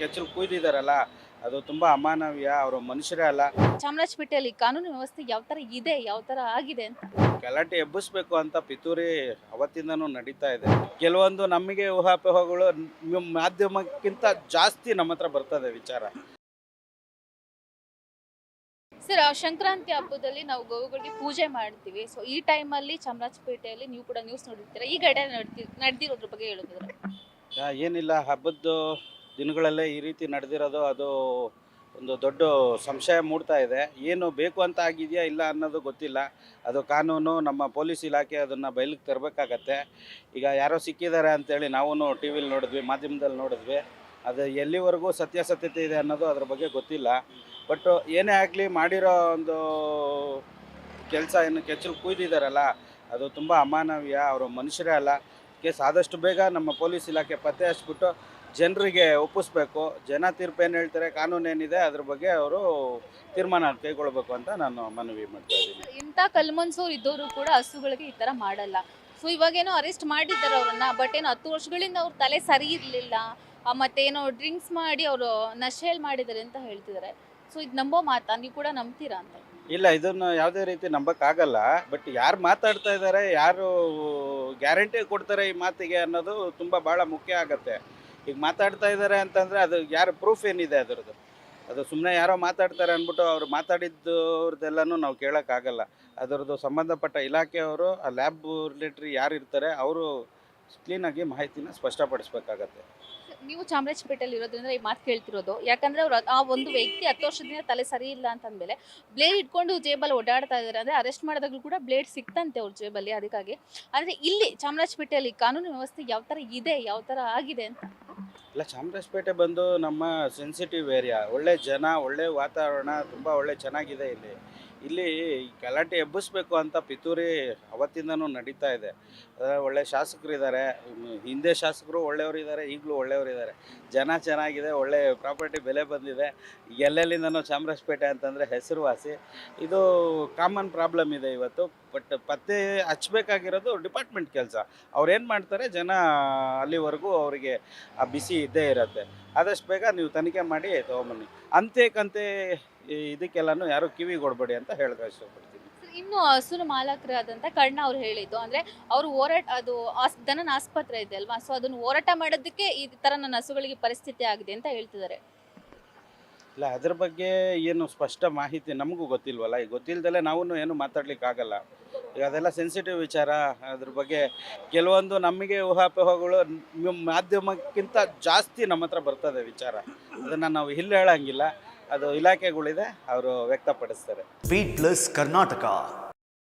ಕೆಚ್ಚಲು ಕುಯ್ದಿದ್ದಾರಲ್ಲ, ಅದು ತುಂಬ ಅಮಾನವೀಯ. ಅವರು ಮನುಷ್ಯರೇ ಅಲ್ಲ. ಚಾಮರಾಜಪೇಟೆಯಲ್ಲಿ ಕಾನೂನು ವ್ಯವಸ್ಥೆ ಯಾವ ಥರ ಇದೆ, ಯಾವ ಥರ ಆಗಿದೆ ಅಂತ? ಗಲಾಟೆ ಎಬ್ಬಿಸ್ಬೇಕು ಅಂತ ಪಿತೂರಿ ಅವತ್ತಿಂದನೂ ನಡೀತಾ ಇದೆ. ಕೆಲವೊಂದು ನಮಗೆ ಊಹಾಪೋಹಗಳು ಮಾಧ್ಯಮಕ್ಕಿಂತ ಜಾಸ್ತಿ ನಮ್ಮ ಹತ್ರ ಬರ್ತದೆ ವಿಚಾರ. ಸರ್, ಸಂಕ್ರಾಂತಿ ಹಬ್ಬದಲ್ಲಿ ನಾವು ಗೋವುಗಳಿಗೆ ಪೂಜೆ ಮಾಡ್ತೀವಿ. ಸೊ ಈ ಟೈಮಲ್ಲಿ ಚಾಮರಾಜಪೇಟೆಯಲ್ಲಿ ನೀವು ಕೂಡ ನ್ಯೂಸ್ ನೋಡಿರ್ತೀರಾ. ಈ ಘಟನೆ ನಡೆದಿರೋದ್ರ ಬಗ್ಗೆ ಹೇಳೋದಾದ್ರೆ? ಏನಿಲ್ಲ, ಹಬ್ಬದ ದಿನಗಳಲ್ಲೇ ಈ ರೀತಿ ನಡೆದಿರೋದು ಅದು ಒಂದು ದೊಡ್ಡ ಸಂಶಯ ಮೂಡ್ತಾ ಇದೆ. ಏನು ಬೇಕು ಅಂತ ಆಗಿದೆಯಾ ಇಲ್ಲ ಅನ್ನೋದು ಗೊತ್ತಿಲ್ಲ. ಅದು ಕಾನೂನು, ನಮ್ಮ ಪೊಲೀಸ್ ಇಲಾಖೆ ಅದನ್ನು ಬಯಲಿಗೆ ತರಬೇಕಾಗತ್ತೆ. ಈಗ ಯಾರೋ ಸಿಕ್ಕಿದ್ದಾರೆ ಅಂತೇಳಿ ನಾವು ಟಿ ವಿಲಿ ನೋಡಿದ್ವಿ, ಮಾಧ್ಯಮದಲ್ಲಿ ನೋಡಿದ್ವಿ. ಅದು ಎಲ್ಲಿವರೆಗೂ ಸತ್ಯಾಸತ್ಯತೆ ಇದೆ ಅನ್ನೋದು ಅದ್ರ ಬಗ್ಗೆ ಗೊತ್ತಿಲ್ಲ. ಬಟ್ ಏನೇ ಆಗಲಿ, ಮಾಡಿರೋ ಒಂದು ಕೆಲಸ ಏನು ಕೆಚ್ಚಲು ಕುಯ್ದಿದ್ದಾರಲ್ಲ, ಅದು ತುಂಬ ಅಮಾನವೀಯ. ಅವರು ಮನುಷ್ಯರೇ ಅಲ್ಲ. ಕೇಸ್ ಆದಷ್ಟು ಬೇಗ ನಮ್ಮ ಪೊಲೀಸ್ ಇಲಾಖೆ ಪತ್ತೆ ಹಚ್ಬಿಟ್ಟು ಜನರಿಗೆ ಒಪ್ಪಿಸ್ಬೇಕು. ಜನ ತೀರ್ಪು ಏನು ಹೇಳ್ತಾರೆ, ಕಾನೂನು ಏನಿದೆ ಅದ್ರ ಬಗ್ಗೆ ಅವರು ತೀರ್ಮಾನ ಕೈಗೊಳ್ಬೇಕು ಅಂತ ನಾನು ಮನವಿ ಮಾಡ್ತಾ ಇದ್ದೀನಿ. ಇಂಥ ಕಲ್ಮನ್ಸೂರು ಇದ್ದವರು ಕೂಡ ಹಸುಗಳಿಗೆ ಈ ಥರ ಮಾಡಲ್ಲ. ಸೊ ಇವಾಗೇನೋ ಅರೆಸ್ಟ್ ಮಾಡಿದ್ದಾರೆ ಅವ್ರನ್ನ. ಬಟ್ ಏನೋ 10 ವರ್ಷಗಳಿಂದ ಅವ್ರ ತಲೆ ಸರಿ ಇರಲಿಲ್ಲ, ಮತ್ತೇನೋ ಡ್ರಿಂಕ್ಸ್ ಮಾಡಿ ಅವರು ನಶೆಯಲ್ಲಿ ಮಾಡಿದ್ದಾರೆ ಅಂತ ಹೇಳ್ತಿದ್ದಾರೆ. ಸೊ ಇದು ನಂಬೋ ಮಾತಾ? ನೀವು ಕೂಡ ನಂಬ್ತೀರಾ ಅಂತ? ಇಲ್ಲ, ಇದನ್ನು ಯಾವುದೇ ರೀತಿ ನಂಬಕ್ಕಾಗಲ್ಲ. ಬಟ್ ಯಾರು ಮಾತಾಡ್ತಾ ಇದ್ದಾರೆ, ಯಾರು ಗ್ಯಾರಂಟಿ ಕೊಡ್ತಾರೆ ಈ ಮಾತಿಗೆ ಅನ್ನೋದು ತುಂಬ ಭಾಳ ಮುಖ್ಯ ಆಗುತ್ತೆ. ಈಗ ಮಾತಾಡ್ತಾ ಇದ್ದಾರೆ ಅಂತಂದರೆ ಅದು ಯಾರು ಪ್ರೂಫ್ ಏನಿದೆ ಅದರದ್ದು? ಅದು ಸುಮ್ಮನೆ ಯಾರೋ ಮಾತಾಡ್ತಾರೆ ಅಂದ್ಬಿಟ್ಟು ಅವ್ರು ಮಾತಾಡಿದ್ದವ್ರದ್ದೆಲ್ಲನೂ ನಾವು ಕೇಳೋಕ್ಕಾಗಲ್ಲ. ಅದರದ್ದು ಸಂಬಂಧಪಟ್ಟ ಇಲಾಖೆಯವರು, ಆ ಲ್ಯಾಬ್ ರಿಲೇಟ್ರಿ ಯಾರು ಇರ್ತಾರೆ ಅವರು ಕ್ಲೀನಾಗಿ ಮಾಹಿತಿನ ಸ್ಪಷ್ಟಪಡಿಸ್ಬೇಕಾಗತ್ತೆ. ನೀವು ಚಾಮರಾಜಪೇಟೆಯಲ್ಲಿ ಇರೋದ್ರಿಂದ ಈ ಮಾತು ಕೇಳ್ತಿರೋದು. ಯಾಕಂದ್ರೆ ಅವ್ರು ಆ ಒಂದು ವ್ಯಕ್ತಿ 10 ವರ್ಷದಿಂದ ತಲೆ ಸರಿ ಇಲ್ಲ ಅಂತಂದ್ಮೇಲೆ ಬ್ಲೇಡ್ ಇಟ್ಕೊಂಡು ಜೇಬಲ್ಲಿ ಓಡಾಡ್ತಾ ಇದ್ದಾರೆ. ಅಂದರೆ ಅರೆಸ್ಟ್ ಮಾಡಿದಾಗಲೂ ಕೂಡ ಬ್ಲೇಡ್ ಸಿಕ್ತಂತೆ ಅವ್ರ ಜೇಬಲ್ಲಿ. ಅದಕ್ಕಾಗಿ ಅಂದರೆ ಇಲ್ಲಿ ಚಾಮರಾಜಪೇಟೆಯಲ್ಲಿ ಕಾನೂನು ವ್ಯವಸ್ಥೆ ಯಾವ ಥರ ಇದೆ, ಯಾವ ಥರ ಆಗಿದೆ ಅಂತ? ಇಲ್ಲ, ಚಾಮರಾಜಪೇಟೆ ಬಂದು ನಮ್ಮ ಸೆನ್ಸಿಟಿವ್ ಏರಿಯಾ. ಒಳ್ಳೆ ಜನ, ಒಳ್ಳೆ ವಾತಾವರಣ, ತುಂಬ ಒಳ್ಳೆ ಚೆನ್ನಾಗಿದೆ ಇಲ್ಲಿ. ಇಲ್ಲಿ ಗಲಾಟೆ ಎಬ್ಬಿಸ್ಬೇಕು ಅಂತ ಪಿತೂರಿ ಅವತ್ತಿಂದನೂ ನಡೀತಾ ಇದೆ. ಒಳ್ಳೆ ಶಾಸಕರಿದ್ದಾರೆ, ಹಿಂದೆ ಶಾಸಕರು ಒಳ್ಳೆಯವರಿದ್ದಾರೆ, ಈಗಲೂ ಒಳ್ಳೆಯವರಿದ್ದಾರೆ. ಜನ ಚೆನ್ನಾಗಿದೆ, ಒಳ್ಳೆ ಪ್ರಾಪರ್ಟಿ ಬೆಲೆ ಬಂದಿದೆ. ಎಲ್ಲೆಲ್ಲಿಂದನೂ ಚಾಮರಾಜಪೇಟೆ ಅಂತಂದರೆ ಹೆಸರುವಾಸಿ. ಇದು ಕಾಮನ್ ಪ್ರಾಬ್ಲಮ್ ಇದೆ ಇವತ್ತು. ಬಟ್ ಪತ್ತೆ ಹಚ್ಚಬೇಕಾಗಿರೋದು ಡಿಪಾರ್ಟ್ಮೆಂಟ್ ಕೆಲಸ. ಅವ್ರೇನು ಮಾಡ್ತಾರೆ, ಜನ ಅಲ್ಲಿವರೆಗೂ ಅವರಿಗೆ ಆ ಬಿಸಿ ಇದ್ದೇ ಇರುತ್ತೆ. ಆದಷ್ಟು ಬೇಗ ನೀವು ತನಿಖೆ ಮಾಡಿ ತೊಗೊಂಬನ್ನಿ. ಅಂತೆ ಇದಕ್ಕೆಲ್ಲನೂ ಯಾರೂ ಕಿವಿಗೆ ಕೊಡಬೇಡಿ ಅಂತ ಹೇಳೋಕೆ ಇಷ್ಟಪಡ್ತೀನಿ. ಇನ್ನು ಹಸುನ ಮಾಲಕರಾದಂಥ ಕರ್ಣ ಅವ್ರು ಹೇಳಿದ್ದು, ಅಂದರೆ ಅವರು ಹೋರಾಟ, ಅದು ದನನ ಆಸ್ಪತ್ರೆ ಇದೆ ಅಲ್ವಾ, ಸೊ ಅದನ್ನು ಹೋರಾಟ ಮಾಡೋದಕ್ಕೆ ಈ ಥರ ನನ್ನ ಹಸುಗಳಿಗೆ ಪರಿಸ್ಥಿತಿ ಆಗಿದೆ ಅಂತ ಹೇಳ್ತಿದ್ದಾರೆ. ಇಲ್ಲ, ಅದ್ರ ಬಗ್ಗೆ ಏನು ಸ್ಪಷ್ಟ ಮಾಹಿತಿ ನಮಗೂ ಗೊತ್ತಿಲ್ವಲ್ಲ. ಈಗ ಗೊತ್ತಿಲ್ಲದಲ್ಲೇ ನಾವು ಏನು ಮಾತಾಡ್ಲಿಕ್ಕಾಗಲ್ಲ. ಈಗ ಅದೆಲ್ಲ ಸೆನ್ಸಿಟಿವ್ ವಿಚಾರ. ಅದ್ರ ಬಗ್ಗೆ ಕೆಲವೊಂದು ನಮಗೆ ಊಹಾಪೋಹಗಳು ಮಾಧ್ಯಮಕ್ಕಿಂತ ಜಾಸ್ತಿ ನಮ್ಮ ಹತ್ರ ಬರ್ತದೆ ವಿಚಾರ. ಅದನ್ನು ನಾವು ಇಲ್ಲಿ ಹೇಳಂಗಿಲ್ಲ. ಅದು ಇಲಾಖೆಗಳಿದೆ, ಅವರು ವ್ಯಕ್ತಪಡಿಸ್ತಾರೆ. Beat plus Karnataka.